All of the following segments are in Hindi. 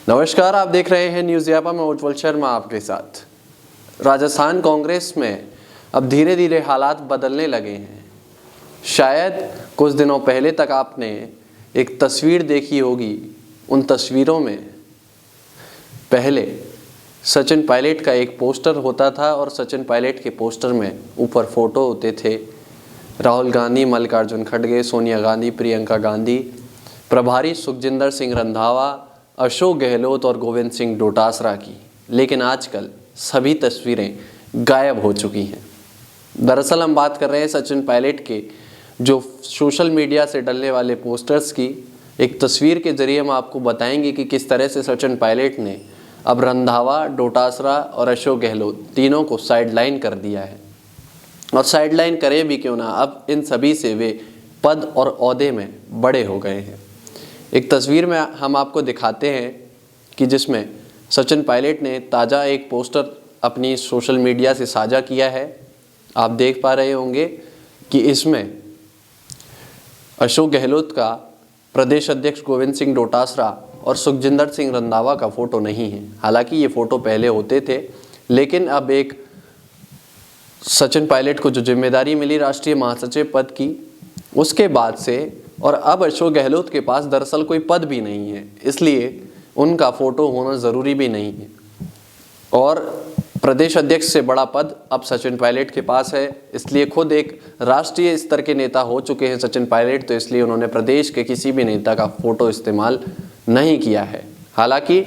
नमस्कार, आप देख रहे हैं न्यूज़ यापा में उज्ज्वल शर्मा आपके साथ। राजस्थान कांग्रेस में अब धीरे धीरे हालात बदलने लगे हैं। शायद कुछ दिनों पहले तक आपने एक तस्वीर देखी होगी। उन तस्वीरों में पहले सचिन पायलट का एक पोस्टर होता था और सचिन पायलट के पोस्टर में ऊपर फोटो होते थे राहुल गांधी, मल्लिकार्जुन खड़गे, सोनिया गांधी, प्रियंका गांधी, प्रभारी सुखजिंदर सिंह रंधावा, अशोक गहलोत और गोविंद सिंह डोटासरा की। लेकिन आजकल सभी तस्वीरें गायब हो चुकी हैं। दरअसल हम बात कर रहे हैं सचिन पायलट के जो सोशल मीडिया से डलने वाले पोस्टर्स की। एक तस्वीर के जरिए हम आपको बताएंगे कि किस तरह से सचिन पायलट ने अब रंधावा, डोटासरा और अशोक गहलोत तीनों को साइडलाइन कर दिया है। और साइडलाइन करे भी क्यों ना, अब इन सभी से वे पद और ओहदे में बड़े हो गए हैं। एक तस्वीर में हम आपको दिखाते हैं कि जिसमें सचिन पायलट ने ताज़ा एक पोस्टर अपनी सोशल मीडिया से साझा किया है। आप देख पा रहे होंगे कि इसमें अशोक गहलोत का, प्रदेश अध्यक्ष गोविंद सिंह डोटासरा और सुखजिंदर सिंह रंधावा का फ़ोटो नहीं है। हालांकि ये फ़ोटो पहले होते थे, लेकिन अब एक सचिन पायलट को जो जिम्मेदारी मिली राष्ट्रीय महासचिव पद की, उसके बाद से और अब अशोक गहलोत के पास दरअसल कोई पद भी नहीं है, इसलिए उनका फ़ोटो होना ज़रूरी भी नहीं है। और प्रदेश अध्यक्ष से बड़ा पद अब सचिन पायलट के पास है, इसलिए खुद एक राष्ट्रीय स्तर के नेता हो चुके हैं सचिन पायलट, तो इसलिए उन्होंने प्रदेश के किसी भी नेता का फ़ोटो इस्तेमाल नहीं किया है। हालांकि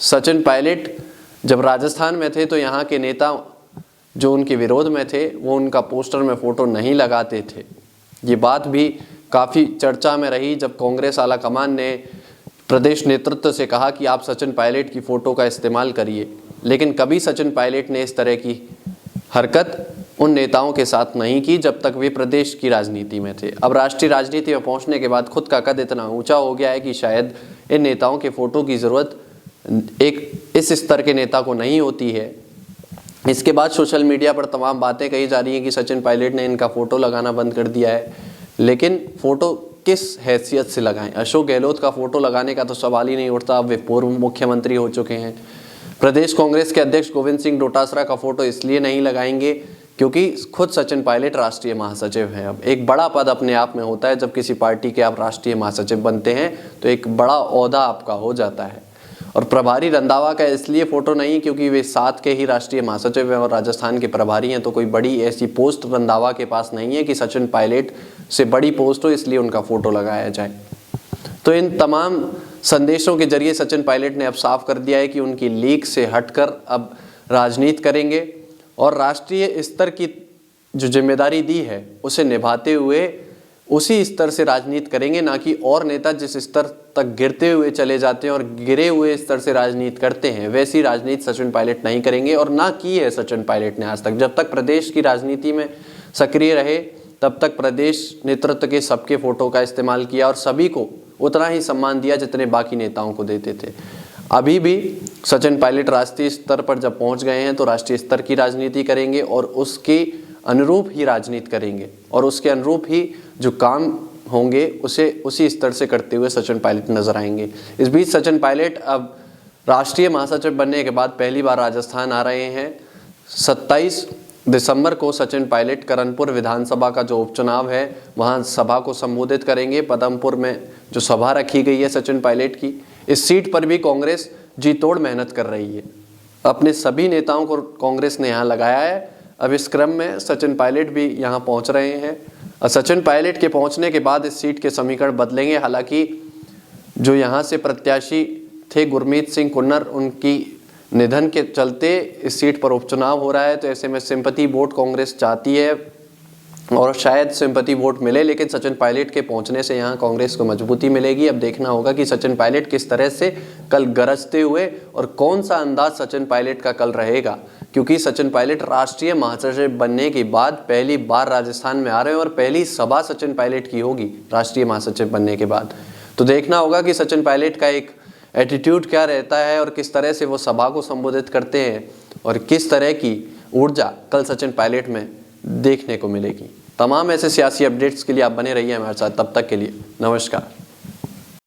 सचिन पायलट जब राजस्थान में थे तो यहाँ के नेता जो उनके विरोध में थे वो उनका पोस्टर में फ़ोटो नहीं लगाते थे। ये बात भी काफ़ी चर्चा में रही जब कांग्रेस आला कमान ने प्रदेश नेतृत्व से कहा कि आप सचिन पायलट की फ़ोटो का इस्तेमाल करिए, लेकिन कभी सचिन पायलट ने इस तरह की हरकत उन नेताओं के साथ नहीं की जब तक वे प्रदेश की राजनीति में थे। अब राष्ट्रीय राजनीति में पहुंचने के बाद खुद का कद इतना ऊंचा हो गया है कि शायद इन नेताओं के फ़ोटो की ज़रूरत एक इस स्तर के नेता को नहीं होती है। इसके बाद सोशल मीडिया पर तमाम बातें कही जा रही हैं कि सचिन पायलट ने इनका फ़ोटो लगाना बंद कर दिया है, लेकिन फ़ोटो किस हैसियत से लगाएं? अशोक गहलोत का फ़ोटो लगाने का तो सवाल ही नहीं उठता। अब वे पूर्व मुख्यमंत्री हो चुके हैं। प्रदेश कांग्रेस के अध्यक्ष गोविंद सिंह डोटासरा का फ़ोटो इसलिए नहीं लगाएंगे क्योंकि खुद सचिन पायलट राष्ट्रीय महासचिव हैं। अब एक बड़ा पद अपने आप में होता है, जब किसी पार्टी के आप राष्ट्रीय महासचिव बनते हैं तो एक बड़ा ओहदा आपका हो जाता है। और प्रभारी रंधावा का इसलिए फ़ोटो नहीं क्योंकि वे साथ के ही राष्ट्रीय महासचिव हैं और राजस्थान के प्रभारी हैं, तो कोई बड़ी ऐसी पोस्ट रंधावा के पास नहीं है कि सचिन पायलट से बड़ी पोस्ट हो इसलिए उनका फ़ोटो लगाया जाए। तो इन तमाम संदेशों के जरिए सचिन पायलट ने अब साफ कर दिया है कि उनकी लीग से हटकर अब राजनीति करेंगे और राष्ट्रीय स्तर की जो जिम्मेदारी दी है उसे निभाते हुए उसी स्तर से राजनीति करेंगे, ना कि और नेता जिस स्तर तक गिरते हुए चले जाते हैं और गिरे हुए स्तर से राजनीति करते हैं वैसी राजनीति सचिन पायलट नहीं करेंगे और ना की है सचिन पायलट ने आज तक। जब तक प्रदेश की राजनीति में सक्रिय रहे तब तक प्रदेश नेतृत्व के सबके फ़ोटो का इस्तेमाल किया और सभी को उतना ही सम्मान दिया जितने बाकी नेताओं को देते थे। अभी भी सचिन पायलट राष्ट्रीय स्तर पर जब पहुंच गए हैं तो राष्ट्रीय स्तर की राजनीति करेंगे और उसके अनुरूप ही राजनीति करेंगे और उसके अनुरूप ही जो काम होंगे उसे उसी स्तर से करते हुए सचिन पायलट नजर आएंगे। इस बीच सचिन पायलट अब राष्ट्रीय महासचिव बनने के बाद पहली बार राजस्थान आ रहे हैं। 27 दिसंबर को सचिन पायलट करणपुर विधानसभा का जो उपचुनाव है वहां सभा को संबोधित करेंगे। पदमपुर में जो सभा रखी गई है सचिन पायलट की, इस सीट पर भी कांग्रेस जी तोड़ मेहनत कर रही है। अपने सभी नेताओं को कांग्रेस ने यहाँ लगाया है। अब इस क्रम में सचिन पायलट भी यहाँ पहुँच रहे हैं और सचिन पायलट के पहुँचने के बाद इस सीट के समीकरण बदलेंगे। हालांकि जो यहाँ से प्रत्याशी थे गुरमीत सिंह कुन्नर, उनकी निधन के चलते इस सीट पर उपचुनाव हो रहा है, तो ऐसे में सिंपैथी वोट कांग्रेस चाहती है और शायद सिंपैथी वोट मिले, लेकिन सचिन पायलट के पहुंचने से यहाँ कांग्रेस को मजबूती मिलेगी। अब देखना होगा कि सचिन पायलट किस तरह से कल गरजते हुए और कौन सा अंदाज सचिन पायलट का कल रहेगा, क्योंकि सचिन पायलट राष्ट्रीय महासचिव बनने के बाद पहली बार राजस्थान में आ रहे हैं और पहली सभा सचिन पायलट की होगी राष्ट्रीय महासचिव बनने के बाद। तो देखना होगा कि सचिन पायलट का एक एटीट्यूड क्या रहता है और किस तरह से वो सभा को संबोधित करते हैं और किस तरह की ऊर्जा कल सचिन पायलट में देखने को मिलेगी। तमाम ऐसे सियासी अपडेट्स के लिए आप बने रहिए हमारे साथ। तब तक के लिए नमस्कार।